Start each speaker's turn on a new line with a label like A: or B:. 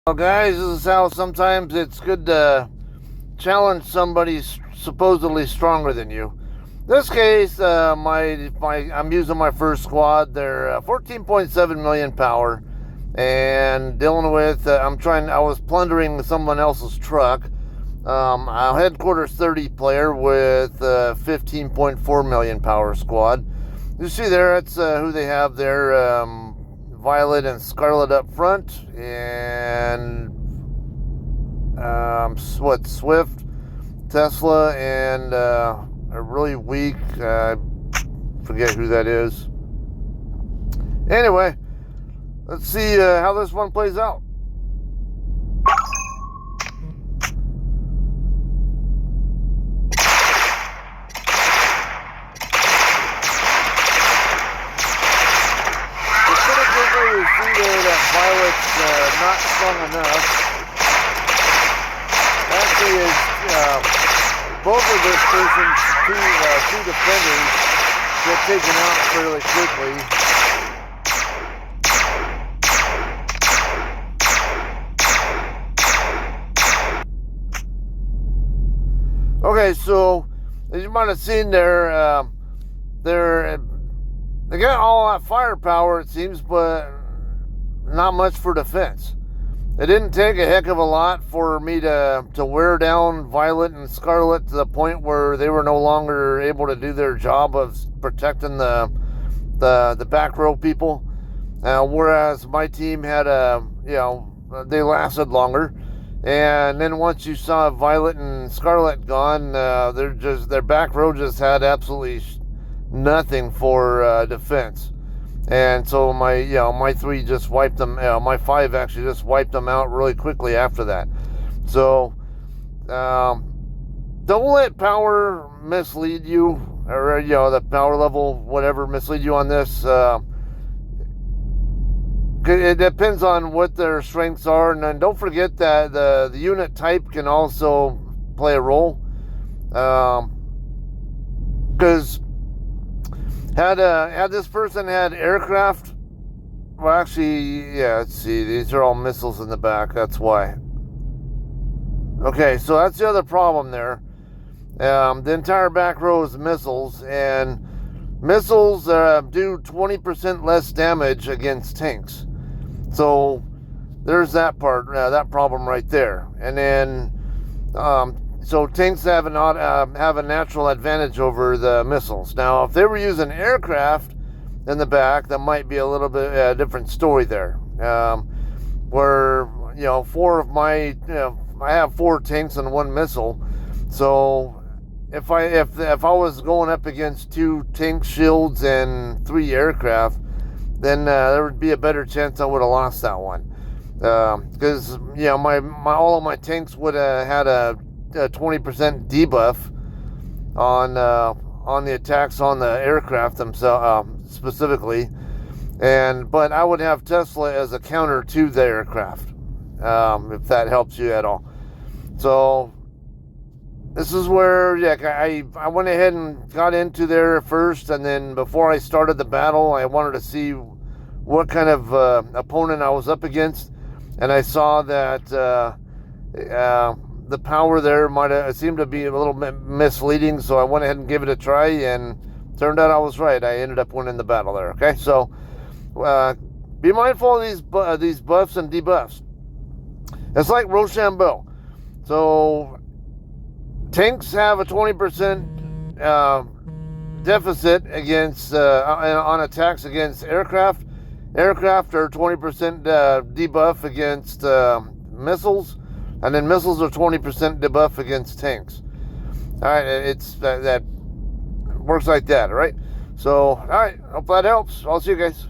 A: Well, guys, this is how sometimes it's good to challenge somebody supposedly stronger than you. In this case, I'm using my first squad. They're 14.7 million power, and dealing with I was plundering someone else's truck. A headquarters 30 player with 15.4 million power squad. You see there, that's who they have there. Violet and Scarlet up front, and Swift, Tesla, and a really weak, forget who that is. Anyway, let's see how this one plays out. Violet's not strong enough. Actually, both of this person's two defenders get taken out fairly quickly. Okay, so as you might have seen there, they got all that firepower, it seems, but not much for defense. It didn't take a heck of a lot for me to wear down Violet and Scarlet to the point where they were no longer able to do their job of protecting the back row people. Whereas my team had they lasted longer. And then once you saw Violet and Scarlet gone, their back row just had absolutely nothing for defense. And so my three just wiped them. My five actually just wiped them out really quickly after that. So don't let power mislead you, or the power level, whatever, mislead you on this. It depends on what their strengths are, and then don't forget that the unit type can also play a role. Because had this person had aircraft, well, actually, yeah, let's see, these are all missiles in the back, that's why. Okay, so that's the other problem there. The entire back row is missiles, and missiles do 20% less damage against tanks. So there's that part, that problem right there. And then, so tanks have a natural advantage over the missiles. Now, if they were using aircraft in the back, that might be a little bit a different story there. Where I have 4 tanks and 1 missile. So if I was going up against 2 tank shields and 3 aircraft, then there would be a better chance I would have lost that one. Because all of my tanks would have had a 20% debuff on the attacks on the aircraft themselves, specifically, but I would have Tesla as a counter to the aircraft, if that helps you at all. So this is where I went ahead and got into there first, and then before I started the battle, I wanted to see what kind of opponent I was up against, and I saw that the power there might have seemed to be a little bit misleading, so I went ahead and gave it a try, and turned out I was right. I ended up winning the battle there. Okay, so be mindful of these buffs and debuffs. It's like Rochambeau. So tanks have a 20% deficit against on attacks against aircraft. Aircraft are 20% debuff against missiles. And then missiles are 20% debuff against tanks. All right, it's that works like that. All right. So, all right. Hope that helps. I'll see you guys.